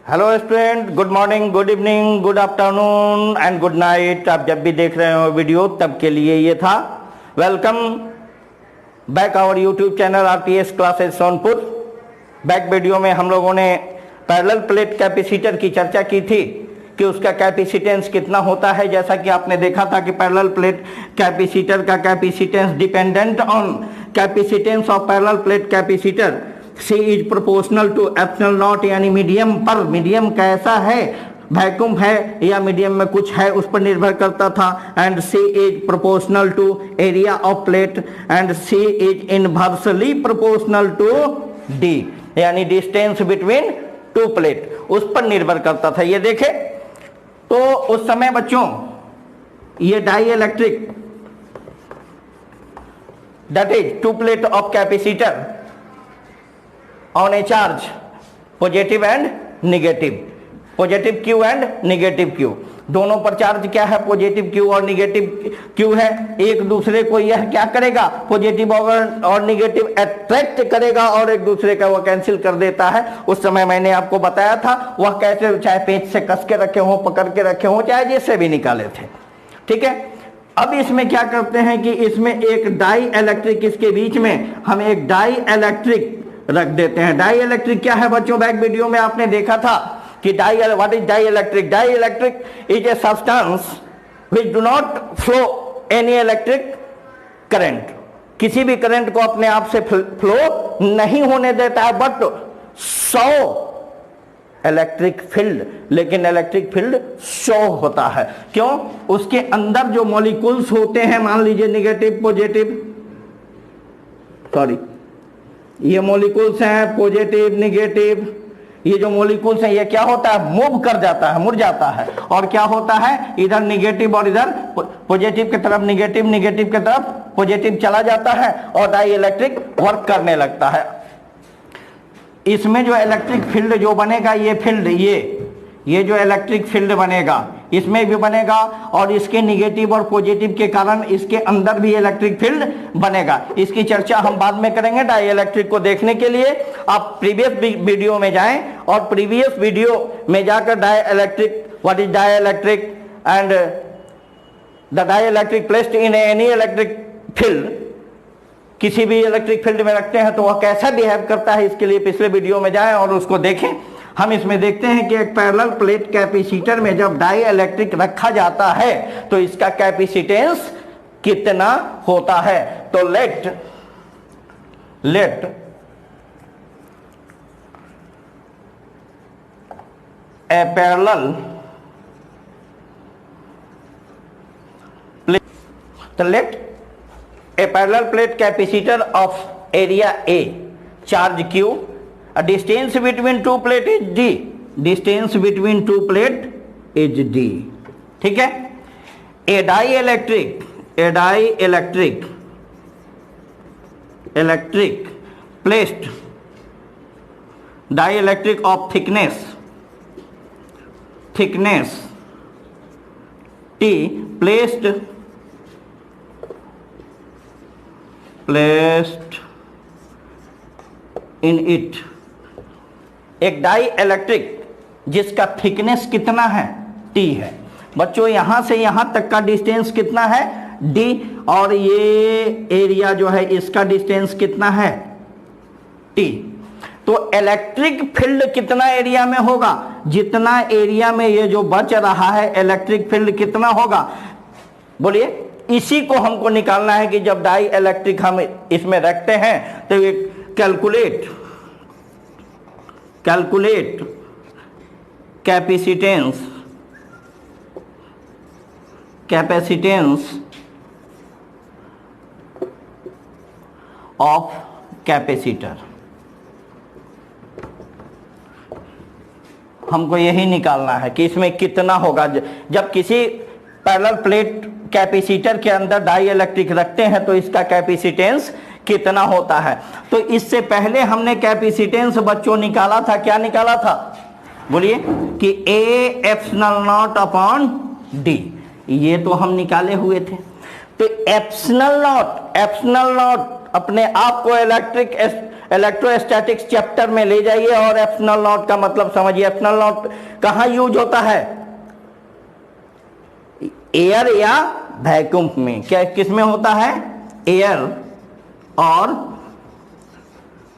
Hello student, good morning, good evening, good afternoon and good night. आप जब भी देख रहे हो वीडियो तब के लिए ये था। Welcome back our YouTube channel RTS classes Sonpur. Back video में हम लोगों ने पैरेलल प्लेट कैपेसिटर की चर्चा की थी कि उसका कैपेसिटेंस कितना होता है। जैसा कि आपने देखा था कि पैरेलल प्लेट कैपेसिटर का capacitance dependent on capacitance of parallel plate capacitor C is proportional to epsilon naught, यानी मीडियम पर, मीडियम कैसा है, वैक्यूम है या मीडियम में कुछ है, उस पर निर्भर करता था। And C is proportional to area of plate and C is inversely proportional to D, यानी डिस्टेंस बिटवीन टू प्लेट, उस पर निर्भर करता था। ये देखे तो उस समय बच्चों ये dielectric that is two plate of capacitor on a charge positive and negative, positive Q and negative Q, दोनों पर चार्ज क्या है, पॉजिटिव क्यू और निगेटिव क्यू है। एक दूसरे को यह क्या करेगा, पॉजिटिव और निगेटिव अट्रैक्ट करेगा और एक दूसरे का वह कैंसिल कर देता है। उस समय मैंने आपको बताया था वह कैसे, चाहे पेच से कस के रखे हो, पकड़ के रखे हो, चाहे जिससे भी निकाले थे। ठीक है, अब इसमें क्या करते हैं कि इसमें एक डाई इलेक्ट्रिक, इसके बीच में हम एक डाई इलेक्ट्रिक रख देते हैं। डाई इलेक्ट्रिक क्या है बच्चों, बैक वीडियो में आपने देखा था कि what is dielectric. Dielectric is a substance which do not flow any electric current, किसी भी करंट को अपने आप से फ्लो नहीं होने देता है, बट 100 इलेक्ट्रिक फील्ड, लेकिन इलेक्ट्रिक फील्ड 100 होता है। क्यों? उसके अंदर जो मॉलिक्यूल्स होते हैं, मान लीजिए निगेटिव पॉजिटिव, सॉरी ये मॉलिक्यूल्स हैं पॉजिटिव निगेटिव, ये जो मॉलिक्यूल्स हैं ये क्या होता है, मूव कर जाता है, मुड़ जाता है, और क्या होता है, इधर निगेटिव और इधर पॉजिटिव की तरफ निगेटिव, निगेटिव की तरफ पॉजिटिव चला जाता है और डाई इलेक्ट्रिक वर्क करने लगता है। इसमें जो इलेक्ट्रिक फील्ड जो बनेगा, ये फील्ड, ये जो इलेक्ट्रिक फील्ड बनेगा इसमें भी बनेगा, और इसके निगेटिव और पॉजिटिव के कारण इसके अंदर भी इलेक्ट्रिक फील्ड बनेगा। इसकी चर्चा हम बाद में करेंगे। डाई इलेक्ट्रिक को देखने के लिए आप प्रीवियस वीडियो में जाएं और प्रीवियस वीडियो में जाकर dielectric, what is dielectric and the dielectric placed in any electric field, किसी भी इलेक्ट्रिक फील्ड में रखते हैं तो वह कैसा बिहेव करता है, इसके लिए पिछले वीडियो में जाएं और उसको देखें। हम इसमें देखते हैं कि एक पैरेलल प्लेट कैपेसिटर में जब डाई इलेक्ट्रिक रखा जाता है तो इसका कैपेसिटेंस कितना होता है। तो लेट ए पैरेलल प्लेट, तो let a parallel plate capacitor of area A, charge Q, a distance between two plate is D, distance between two plate is D। ठीक है, a dielectric placed, dielectric of thickness T placed in it, एक die electric जिसका thickness कितना है, T है। बच्चों यहां से यहां तक का डिस्टेंस कितना है, D, और ये एरिया जो है इसका डिस्टेंस कितना है, T। तो इलेक्ट्रिक फील्ड कितना एरिया में होगा, जितना एरिया में ये जो बच रहा है इलेक्ट्रिक फील्ड कितना होगा, बोलिए। इसी को हमको निकालना है कि जब डाई इलेक्ट्रिक हम इसमें रखते हैं तो ये कैलकुलेट कैपेसिटेंस ऑफ कैपेसिटर, हमको यही निकालना है कि इसमें कितना होगा। जब किसी पैरेलल प्लेट कैपेसिटर के अंदर डाई इलेक्ट्रिक रखते हैं तो इसका कैपेसिटेंस कितना होता है। तो इससे पहले हमने कैपेसिटेंस बच्चों निकाला था, क्या निकाला था, बोलिए, कि A epsilon not upon D, ये तो हम निकाले हुए थे। तो एप्सिलॉन नॉट अपने आप को इलेक्ट्रिक इलेक्ट्रोस्टैटिक्स चैप्टर में ले जाइए और एप्सिलॉन नॉट का मतलब समझिए। एप्सिलॉन नॉट कहां यूज होता है? एयर या वैक्यूम में। क्या किस में होता है? एयर और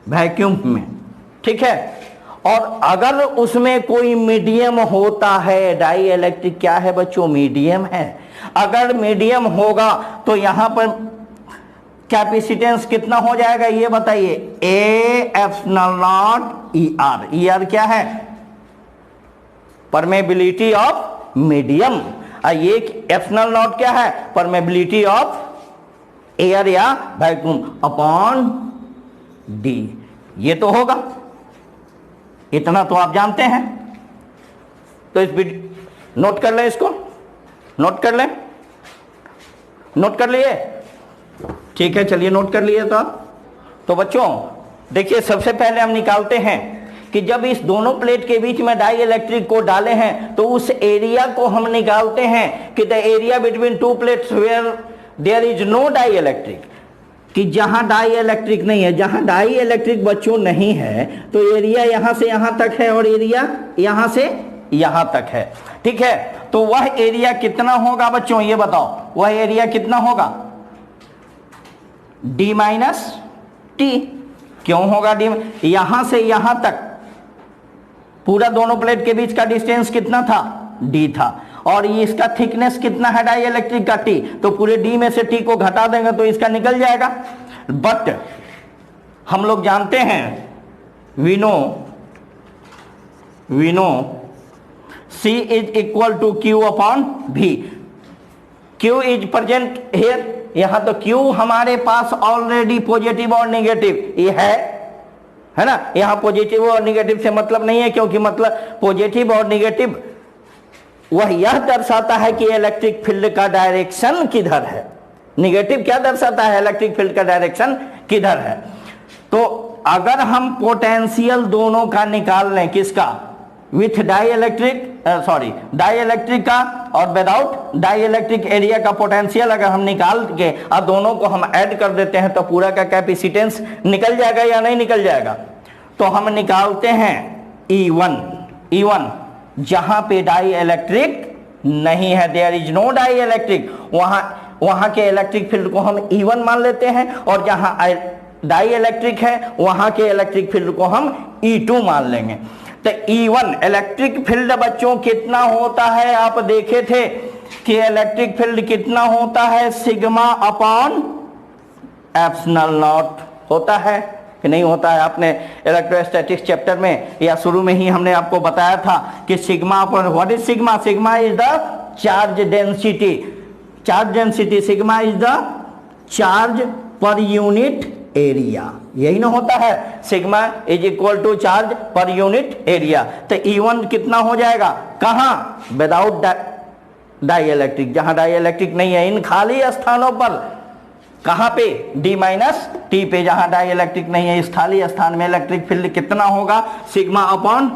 वैक्यूम में, ठीक है। और अगर उसमें कोई मीडियम होता है, डाई इलेक्ट्रिक क्या है बच्चों? मीडियम है। अगर मीडियम होगा तो यहां पर कैपेसिटेंस कितना हो जाएगा ये बताइए? A epsilon not E R. E R क्या है? Permeability of medium. ये एप्सिलॉन नॉट क्या है? परमेबिलिटी ऑफ एयर या वैक्यूम अपॉन डी। ये तो होगा, इतना तो आप जानते हैं। तो इस नोट कर लें, इसको नोट कर लें। नोट कर लिए? ठीक है, चलिए नोट कर लिए। तो बच्चों देखिए, सबसे पहले हम निकालते हैं कि जब इस दोनों प्लेट के बीच में डाई इलेक्ट्रिक को डाले हैं तो उस एरिया को हम निकालते हैं कि the area between two plates where there is no dielectric. कि जहां डाई इलेक्ट्रिक नहीं है, जहां डाई इलेक्ट्रिक बच्चों नहीं है, तो एरिया यहां से यहां तक है और एरिया यहां से यहां तक है, ठीक है। तो वह एरिया कितना होगा बच्चों? ये बताओ, वह एरिया कितना होगा? D minus T. क्यों होगा डी? यहां से यहां तक पूरा दोनों प्लेट के बीच का डिस्टेंस कितना था? डी था। और ये इसका थिकनेस कितना है डाई इलेक्ट्रिक का? टी। तो पूरे डी में से टी को घटा देंगे तो इसका निकल जाएगा। बट हम लोग जानते हैं, we know C is equal to Q upon V। Q is present here. यहां तो Q हमारे पास ऑलरेडी पॉजिटिव और नेगेटिव ये है ना। यहां पॉजिटिव और नेगेटिव से मतलब नहीं है, क्योंकि मतलब पॉजिटिव और नेगेटिव वह यह दर्शाता है कि इलेक्ट्रिक फील्ड का डायरेक्शन किधर है। नेगेटिव क्या दर्शाता है? इलेक्ट्रिक फील्ड का डायरेक्शन किधर है। तो अगर हम पोटेंशियल दोनों का निकाल लें, किसका? विथ डाई इलेक्ट्रिक का और विदाउट डाई इलेक्ट्रिक एरिया का पोटेंशियल अगर हम निकाल के और दोनों को हम ऐड कर देते हैं तो पूरा का कैपेसिटेंस निकल जाएगा या नहीं निकल जाएगा? तो हम निकालते हैं E1 जहां पे डाई इलेक्ट्रिक नहीं है, there is no dielectric, वहां के इलेक्ट्रिक फील्ड को हम E1 मान लेते हैं। और जहां डाई इलेक्ट्रिक है वहां के इलेक्ट्रिक फील्ड को हम E2 मान लेंगे। तो E1 इलेक्ट्रिक फील्ड बच्चों कितना होता है? आप देखे थे कि इलेक्ट्रिक फील्ड कितना होता है? सिग्मा अपॉन एप्सिलॉन नॉट होता है कि नहीं होता है? आपने इलेक्ट्रोस्टैटिक्स चैप्टर में या शुरू में ही हमने आपको बताया था कि sigma upon what is sigma? Sigma is the charge density. Charge density sigma is the charge per unit area, यही ना होता है? Sigma is equal to charge per unit area. तो E1 कितना हो जाएगा? कहां? विदाउट डाई इलेक्ट्रिक, जहां डाई इलेक्ट्रिक नहीं है, इन खाली स्थानों पर। कहां पे? D माइनस टी पे, जहां डाई इलेक्ट्रिक नहीं है, इस खाली स्थान में इलेक्ट्रिक फील्ड कितना होगा? Sigma upon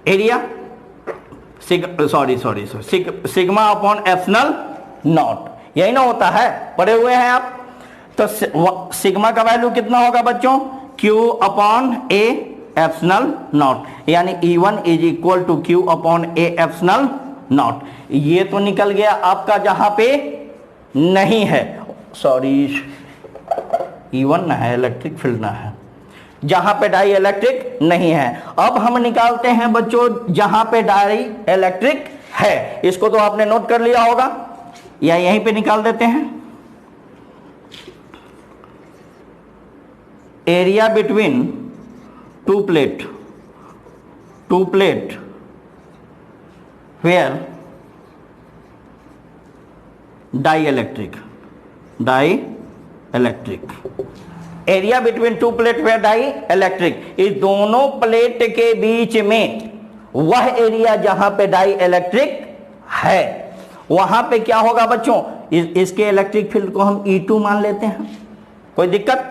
area, sigma upon epsilon not, यही ना होता है? पढ़े हुए हैं आप? तो सिग्मा का वैल्यू कितना होगा बच्चों? Q upon A epsilon naught, यानी E1 is equal to Q upon A epsilon naught. ये तो निकल गया आपका जहां पे नहीं है, E1 ना है, इलेक्ट्रिक फील्ड ना है, जहां पे डाई इलेक्ट्रिक नहीं है। अब हम निकालते हैं बच्चों जहां पे डाई इलेक्ट्रिक है। इसको तो आपने नोट कर लिया होगा या यहीं पे निकाल देते हैं। Area between two plate where dielectric, area between two plate where dielectric, इस दोनों प्लेट के बीच में वह एरिया जहां पे डाई इलेक्ट्रिक है, वहां पे क्या होगा बच्चों? इसके इलेक्ट्रिक फील्ड को हम E2 मान लेते हैं, कोई दिक्कत?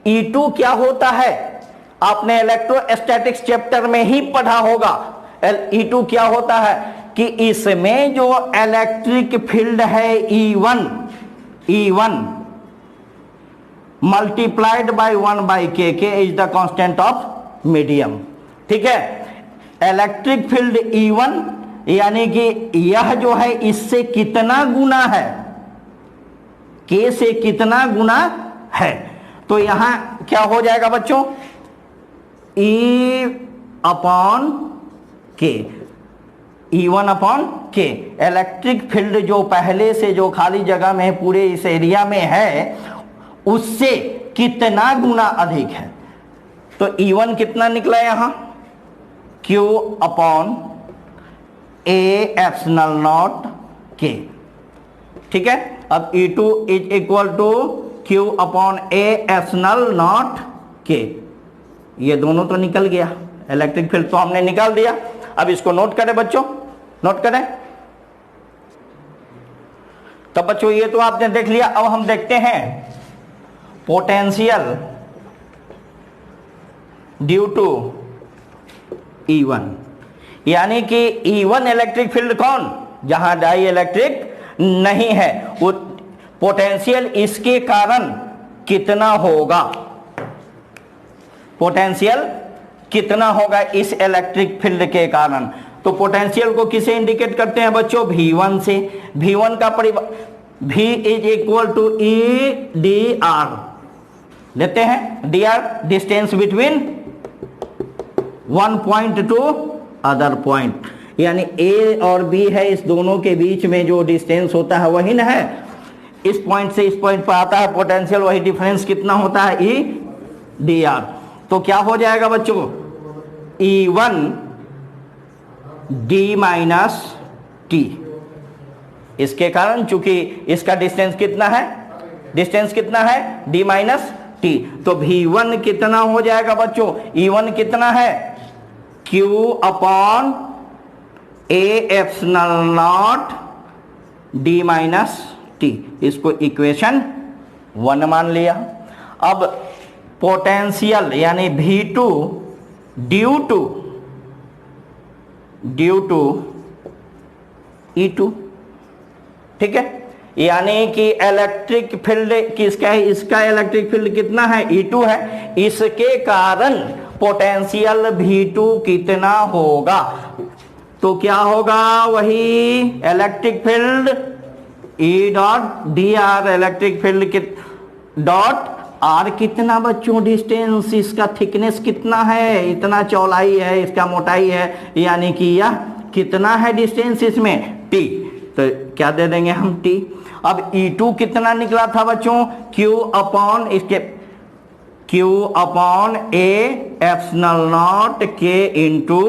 E2 क्या होता है? आपने इलेक्ट्रोस्टैटिक्स चैप्टर में ही पढ़ा होगा। E2 क्या होता है कि इसमें जो इलेक्ट्रिक फील्ड है E1 multiplied by 1/k, k is the constant of medium. ठीक है, इलेक्ट्रिक फील्ड E1 यानी कि यह जो है इससे कितना गुना है, k से कितना गुना है, तो यहां क्या हो जाएगा बच्चों, E upon k, E1 upon k। Electric field जो पहले से जो खाली जगह में पूरे इस एरिया में है उससे कितना गुना अधिक है, तो E1 कितना निकला यहां, Q upon A epsilon naught K। ठीक है, अब E2 is equal to Q upon A epsilon naught K। ये दोनों तो निकल गया, इलेक्ट्रिक फील्ड तो हमने निकाल दिया। अब इसको नोट करें बच्चों, नोट करें। तब बच्चों ये तो आपने देख लिया। अब हम देखते हैं पोटेंशियल ड्यू टू E1, यानी कि E1 इलेक्ट्रिक फील्ड कौन, जहां डाई इलेक्ट्रिक नहीं है, वो पोटेंशियल इसके कारण कितना होगा, पोटेंशियल कितना होगा इस इलेक्ट्रिक फील्ड के कारण। तो पोटेंशियल को किसे इंडिकेट करते हैं बच्चों, V1 से। V1 का V is equal to EdR लेते हैं, dr distance between one point to other point, यानी A और B है, इस दोनों के बीच में जो डिस्टेंस होता है वही ना है, इस पॉइंट से इस पॉइंट पर आता है पोटेंशियल, वही डिफरेंस कितना होता है, EdR। तो क्या हो जाएगा बच्चों, E1 d माइनस टी, इसके कारण चूंकि इसका डिस्टेंस कितना है, डिस्टेंस कितना है, d माइनस टी, तो V1 कितना हो जाएगा बच्चों, E1 कितना है, Q upon A epsilon not d minus T. इसको इक्वेशन 1 मान लिया। अब पोटेंशियल यानी V2 ड्यू टू E2, ठीक है, यानी कि इलेक्ट्रिक फील्ड किसका है, इसका इलेक्ट्रिक फील्ड कितना है, E2 है, इसके कारण पोटेंशियल V2 कितना होगा, तो क्या होगा, वही electric field E dot D R, electric field dot are कितना बच्चों, डिस्टेंस, इसका थिकनेस कितना है, इतना चौड़ाई है, इसका मोटाई है, यानी कि यह कितना है डिस्टेंस इसमें, T, तो क्या दे देंगे हम T। अब E2 कितना निकला था बच्चों, Q अपॉन इसके Q upon A epsilon naught K into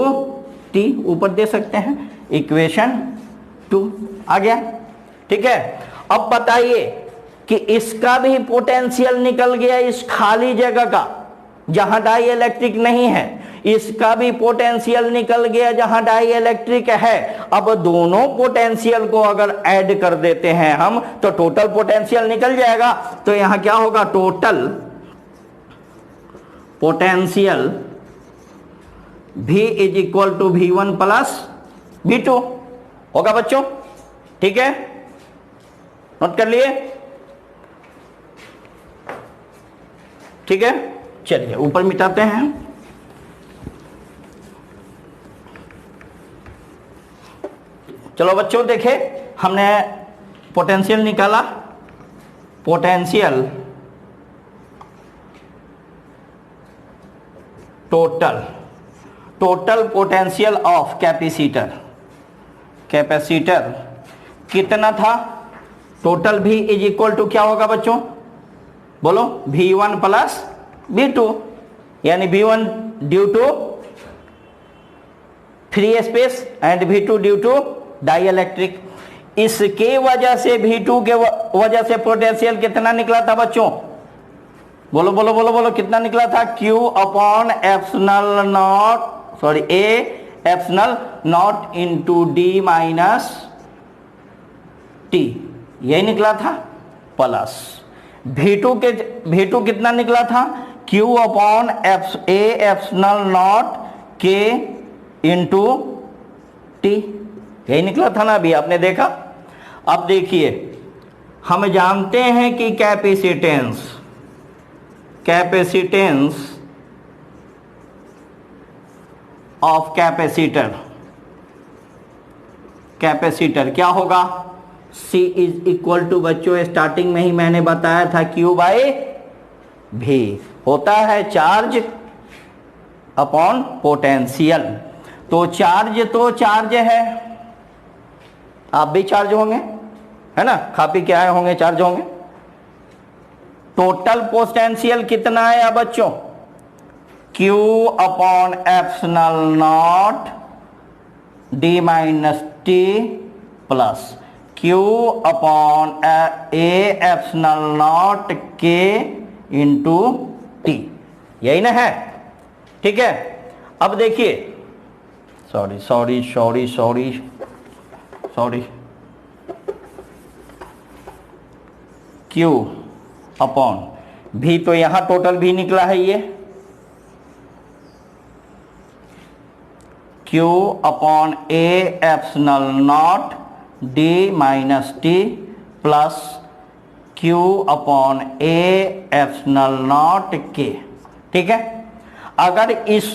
T, ऊपर दे सकते हैं, इक्वेशन 2 आ गया। ठीक है, अब बताइए कि इसका भी पोटेंशियल निकल गया इस खाली जगह का जहां डाई इलेक्ट्रिक नहीं है, इसका भी पोटेंशियल निकल गया जहां डाई इलेक्ट्रिक है। अब दोनों पोटेंशियल को अगर ऐड कर देते हैं हम तो टोटल पोटेंशियल निकल जाएगा। तो यहां क्या होगा, total potential V is equal to V1 plus V2 होगा बच्चों। ठीक है, नोट कर लिए, ठीक है, चलिए ऊपर मिटाते हैं। चलो बच्चों देखे, हमने पोटेंशियल निकाला, potential total potential of capacitor कितना था, total V is equal to क्या होगा बच्चों, बोलो, V1 प्लस V2, यानी V1 due to free space and V2 due to dielectric. इसके वजह से V2 के वजह से पोटेंशियल कितना निकला था बच्चों, बोलो बोलो बोलो बोलो, कितना निकला था, Q upon epsilon not, sorry A epsilon not into D minus T, यही निकला था, प्लस V2 कितना निकला था, Q upon A epsilon naught K into T, यही निकला था ना, अभी आपने देखा। अब देखिए, हम जानते हैं कि capacitance capacitance of capacitor, capacitor क्या होगा, C इज इक्वल टू, बच्चों स्टार्टिंग में ही मैंने बताया था Q बाई V होता है चार्ज अपॉन पोटेंशियल। तो चार्ज है, आप भी चार्ज होंगे, है ना, खा पी के आए होंगे, चार्ज होंगे। टोटल पोटेंशियल कितना है बच्चों, Q upon epsilon not D minus T plus Q upon A epsilon naught K into T, यही ना है, ठीक है। अब देखिए, सॉरी Q अपॉन V, तो यहां टोटल भी निकला है ये, Q upon A epsilon not D minus T plus Q upon A epsilon naught K, ठीक है। अगर इस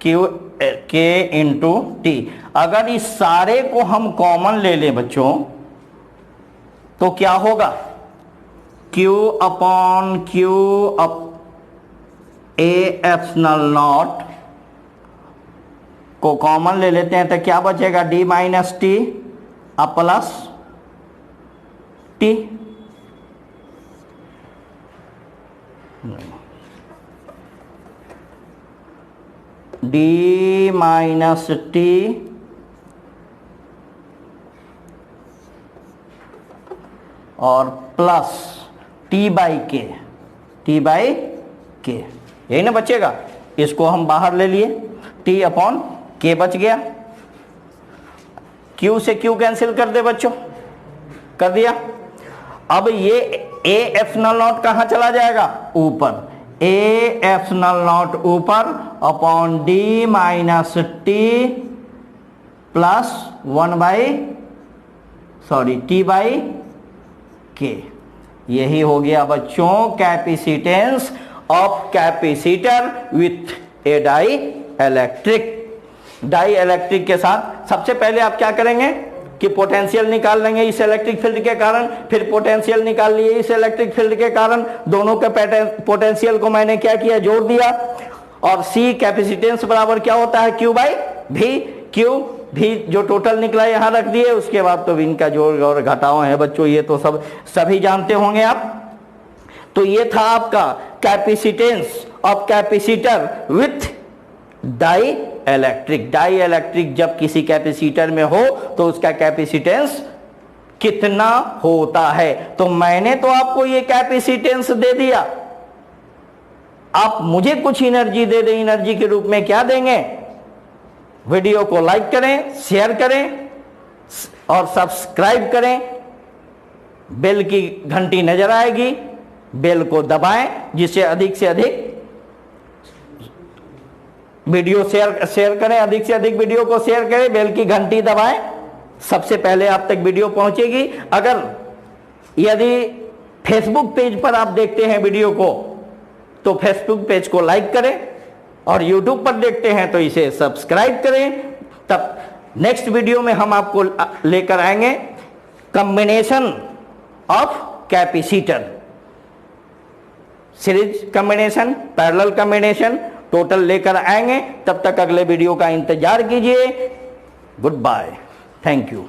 K इंटू T, अगर इस सारे को हम कॉमन ले लें बच्चों, तो क्या होगा, Q upon Q A epsilon not को कॉमन ले लेते हैं तो क्या बचेगा, D minus T plus T, D minus T और प्लस T बाई के, यही ना बचेगा। इसको हम बाहर ले लिए, T अपॉन K बच गया। Q से Q कैंसिल कर दे बच्चों, कर दिया। अब ये A एप्सिलॉन नॉट कहां चला जाएगा, ऊपर, A एप्सिलॉन नॉट ऊपर upon D minus T plus T by K, यही हो गया बच्चों capacitance of capacitor with a dielectric. Dielectric के साथ सबसे पहले आप क्या करेंगे कि पोटेंशियल निकाल लेंगे इस इलेक्ट्रिक फील्ड के कारण, फिर पोटेंशियल निकाल लिए इस इलेक्ट्रिक फील्ड के कारण, दोनों के पोटेंशियल को मैंने क्या किया, जोड़ दिया। और C कैपेसिटेंस बराबर क्या होता है, Q बाई V, Q भी जो टोटल निकला यहां रख दिए, उसके बाद तो इनका जोड़ और घटाव है बच्चों, ये तो सभी जानते होंगे आप। तो ये था आपका capacitance of capacitor with dielectric. Dielectric जब किसी कैपेसिटर में हो तो उसका कैपेसिटेंस कितना होता है। तो मैंने तो आपको ये कैपेसिटेंस दे दिया, आप मुझे कुछ एनर्जी दे दें, एनर्जी के रूप में क्या देंगे, वीडियो को लाइक करें, शेयर करें और सब्सक्राइब करें। बेल की घंटी नजर आएगी, बेल को दबाएं जिससे अधिक से अधिक वीडियो शेयर करें, अधिक से अधिक वीडियो को शेयर करें, बेल की घंटी दबाएं, सबसे पहले आप तक वीडियो पहुंचेगी। अगर यदि फेसबुक पेज पर आप देखते हैं वीडियो को तो फेसबुक पेज को लाइक करें, और यूट्यूब पर देखते हैं तो इसे सब्सक्राइब करें। तब नेक्स्ट वीडियो में हम आपको लेकर आएंगे combination of capacitor, series combination, parallel combination, total लेकर आएंगे। तब तक अगले वीडियो का इंतजार कीजिए। Good bye, thank you.